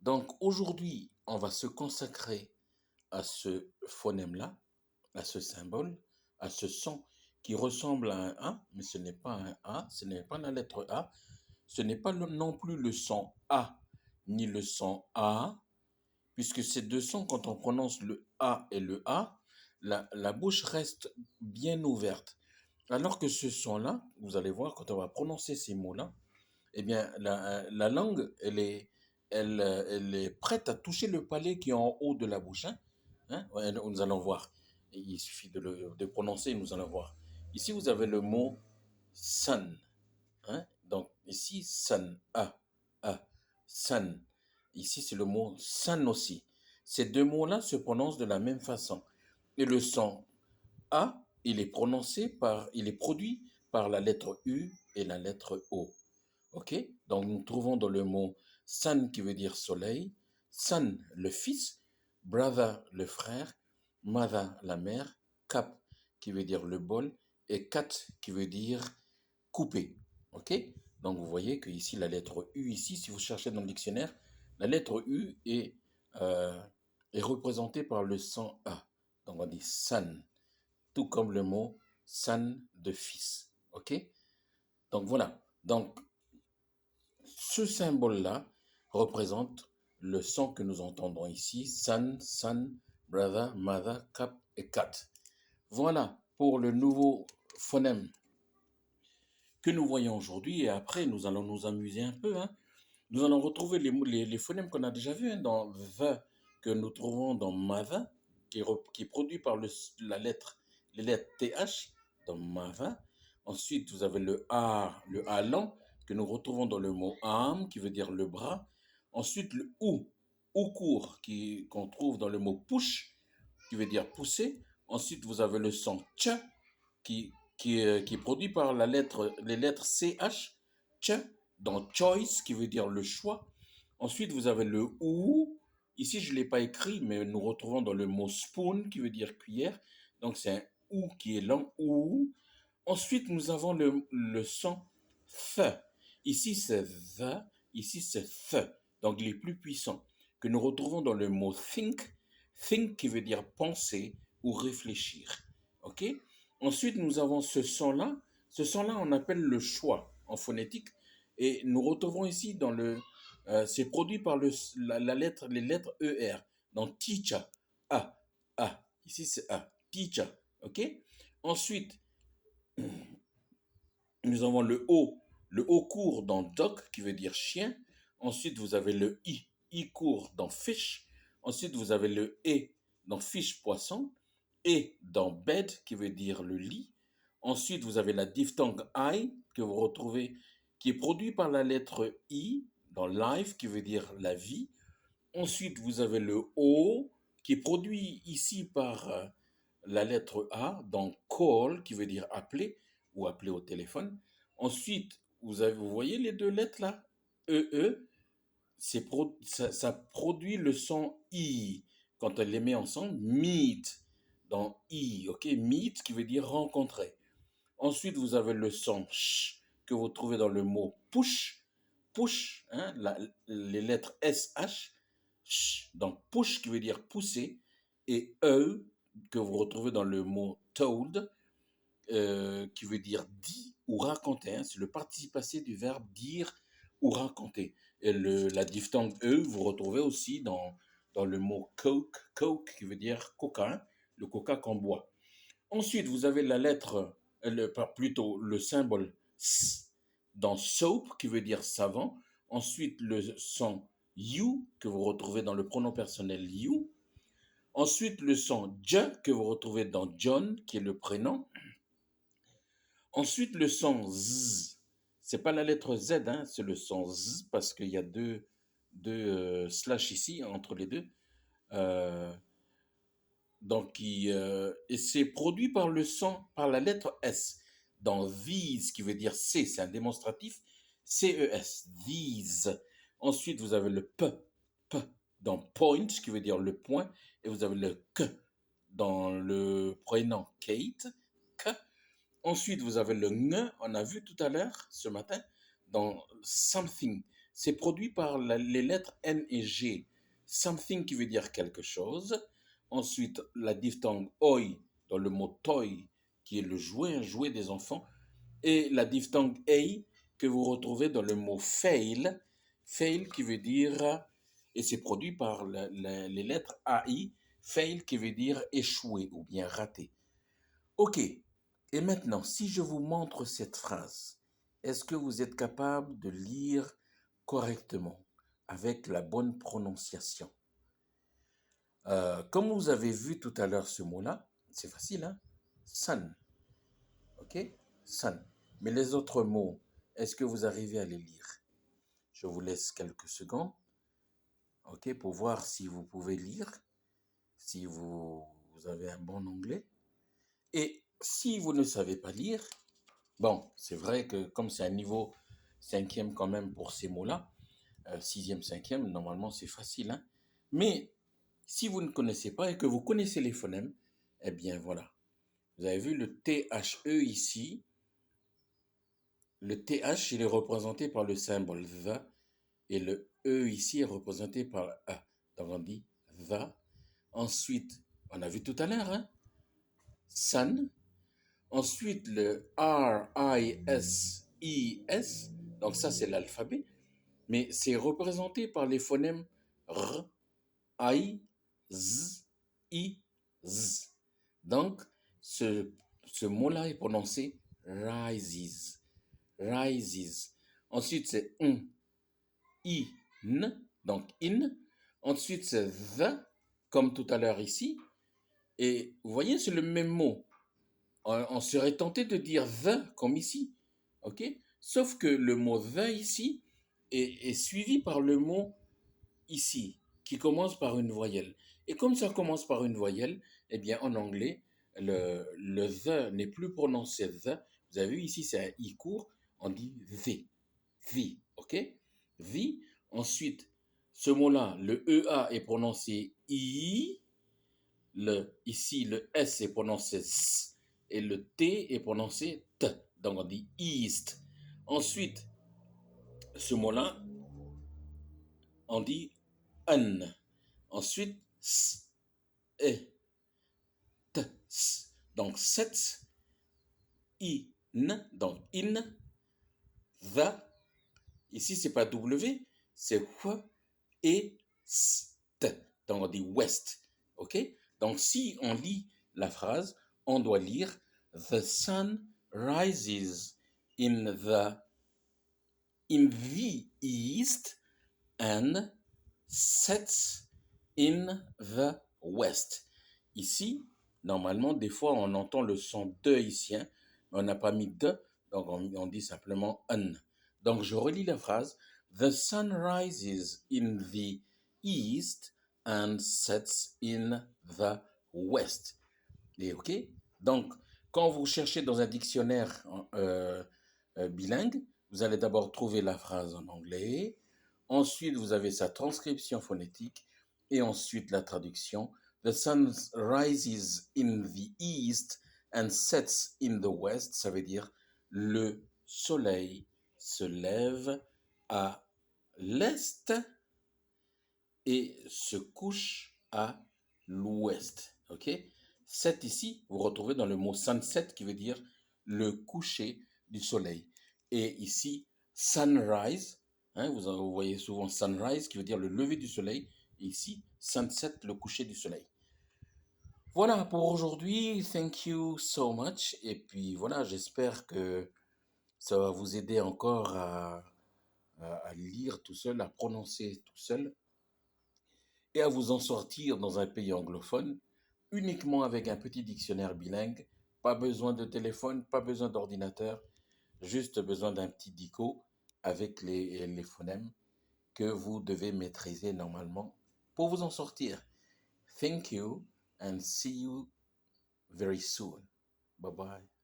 Donc aujourd'hui, on va se consacrer à ce phonème-là, à ce symbole, à ce son qui ressemble à un A, mais ce n'est pas un A, ce n'est pas la lettre A, ce n'est pas non plus le son A, ni le son A, puisque ces deux sons, quand on prononce le A et le A, la bouche reste bien ouverte. Alors que ce son-là, vous allez voir, quand on va prononcer ces mots-là, eh bien, la langue, elle est prête à toucher le palais qui est en haut de la bouche. Hein. Ouais, nous allons voir. Il suffit de prononcer, nous allons voir. Ici, vous avez le mot sun. Hein. Donc, ici, sun, sun. Ici, c'est le mot sun aussi. Ces deux mots-là se prononcent de la même façon. Et le son A, il est produit par la lettre U et la lettre O. OK? Donc, nous trouvons dans le mot son qui veut dire soleil, son le fils, brother le frère, mother la mère, cup qui veut dire le bol et cut qui veut dire couper. OK? Donc, vous voyez que ici la lettre U, ici, si vous cherchez dans le dictionnaire, la lettre U est représentée par le son A. Donc, on dit son, tout comme le mot son de fils. OK? Donc, voilà. Donc, ce symbole-là représente le son que nous entendons ici, son, brother, mother, cup et cat. Voilà pour le nouveau phonème que nous voyons aujourd'hui et après nous allons nous amuser un peu. Hein. Nous allons retrouver les phonèmes qu'on a déjà vus hein, dans the que nous trouvons dans mother qui est produit par les lettres th dans mother. Ensuite vous avez le a lent que nous retrouvons dans le mot arm qui veut dire le bras. Ensuite le ou court qu'on trouve dans le mot push qui veut dire pousser. Ensuite vous avez le son ch qui est produit par les lettres CH, ch, dans choice, qui veut dire le choix. Ensuite, vous avez le ou. Ici, je ne l'ai pas écrit, mais nous retrouvons dans le mot spoon, qui veut dire cuillère. Donc, c'est un ou qui est lent, ou. Ensuite, nous avons le son th. Ici, c'est the. Ici, c'est th. Donc, les plus puissants, que nous retrouvons dans le mot think. Think qui veut dire penser ou réfléchir. OK? Ensuite, nous avons ce son-là. Ce son-là, on appelle le schwa en phonétique. Et nous retrouvons ici c'est produit par les lettres ER. Donc, teacher. A. A. Ici, c'est A. Teacher. OK? Ensuite, nous avons le O. Le O court dans dog, qui veut dire chien. Ensuite, vous avez le I. I court dans fish. Ensuite, vous avez le E dans fish, poisson. Et dans bed, qui veut dire le lit. Ensuite, vous avez la diphtongue I, que vous retrouvez, qui est produit par la lettre I, dans life, qui veut dire la vie. Ensuite, vous avez le O, qui est produit ici par la lettre A, dans call, qui veut dire appeler, ou appeler au téléphone. Ensuite, vous voyez les deux lettres là, E, ça produit le son I. Quand on les met ensemble, meet, dans I, ok, meet qui veut dire rencontrer. Ensuite, vous avez le son sh que vous trouvez dans le mot push, push, hein, les lettres SH, sh, donc push qui veut dire pousser, et E que vous retrouvez dans le mot told, qui veut dire dit ou raconter. Hein, c'est le participe passé du verbe dire ou raconter. Et la diphtongue E, vous retrouvez aussi dans le mot coke, coke qui veut dire coca, hein, le coca qu'on boit. Ensuite, vous avez la lettre, plutôt le symbole S dans soap qui veut dire savant. Ensuite, le son you que vous retrouvez dans le pronom personnel you. Ensuite, le son J que vous retrouvez dans John qui est le prénom. Ensuite, le son Z. C'est pas la lettre Z, hein, c'est le son Z parce qu'il y a deux slash ici entre les deux. Donc, et c'est produit par par la lettre S. Dans these, qui veut dire C, c'est un démonstratif, CES, these. Ensuite, vous avez le P, dans point, qui veut dire le point, et vous avez le K dans le prénom Kate, K. Ensuite, vous avez le N, on a vu tout à l'heure, ce matin, dans something. c'est produit par les lettres N et G. Something qui veut dire quelque chose. Ensuite, la diphtongue oi dans le mot toy, qui est le jouet, un jouet des enfants. Et la diphtongue ei que vous retrouvez dans le mot fail. Fail qui veut dire, et c'est produit par les lettres AI, fail qui veut dire échouer ou bien rater. Ok, et maintenant, si je vous montre cette phrase, est-ce que vous êtes capable de lire correctement, avec la bonne prononciation? Comme vous avez vu tout à l'heure ce mot-là, c'est facile, hein? Sun, ok? Sun. Mais les autres mots, est-ce que vous arrivez à les lire? Je vous laisse quelques secondes, ok, pour voir si vous pouvez lire, si vous avez un bon anglais. Et si vous ne savez pas lire, bon, c'est vrai que comme c'est un niveau cinquième quand même pour ces mots-là, sixième, cinquième, normalement c'est facile, hein. Mais si vous ne connaissez pas et que vous connaissez les phonèmes, eh bien voilà. Vous avez vu le THE ici. Le TH, il est représenté par le symbole THE et le E ici est représenté par A. Donc on dit THE. Ensuite, on a vu tout à l'heure, hein, sun. Ensuite, le R, I, S, I, S. Donc ça, c'est l'alphabet. Mais c'est représenté par les phonèmes R, I, Z, I, Z. Donc, ce mot-là est prononcé rises. Rises. Ensuite, c'est I, N, donc in. Ensuite, c'est the, comme tout à l'heure ici. Et vous voyez, c'est le même mot. On serait tenté de dire the, comme ici. OK? Sauf que le mot the ici est suivi par le mot ici, qui commence par une voyelle. Et comme ça commence par une voyelle, eh bien, en anglais, le the n'est plus prononcé the. Vous avez vu ici, c'est un i court. On dit the, ok? The. Ensuite, ce mot-là, le EA est prononcé I. Ici, le S est prononcé S. Et le T est prononcé T. Donc, on dit east. Ensuite, ce mot-là, on dit un. Ensuite, S, E, T, S. Donc, set, I, N. Donc, in, the. Ici, c'est pas W, c'est W et S, T. Donc, on dit west. OK? Donc, si on lit la phrase, on doit lire The sun rises in the east and sets in the west. Ici, normalement, des fois, on entend le son de ici, hein, mais on n'a pas mis de, donc on dit simplement un. Donc, je relis la phrase. The sun rises in the east and sets in the west. Et OK? Donc, quand vous cherchez dans un dictionnaire bilingue, vous allez d'abord trouver la phrase en anglais. Ensuite, vous avez sa transcription phonétique. Et ensuite, la traduction. The sun rises in the east and sets in the west. Ça veut dire le soleil se lève à l'est et se couche à l'ouest. OK? Set ici, vous retrouvez dans le mot sunset qui veut dire le coucher du soleil. Et ici, sunrise, hein, vous voyez souvent sunrise qui veut dire le lever du soleil. Et ici, sunset, le coucher du soleil. Voilà pour aujourd'hui. Thank you so much. Et puis voilà, j'espère que ça va vous aider encore à lire tout seul, à prononcer tout seul et à vous en sortir dans un pays anglophone uniquement avec un petit dictionnaire bilingue. Pas besoin de téléphone, pas besoin d'ordinateur, juste besoin d'un petit dico avec les phonèmes que vous devez maîtriser normalement pour vous en sortir. Thank you and see you very soon. Bye bye.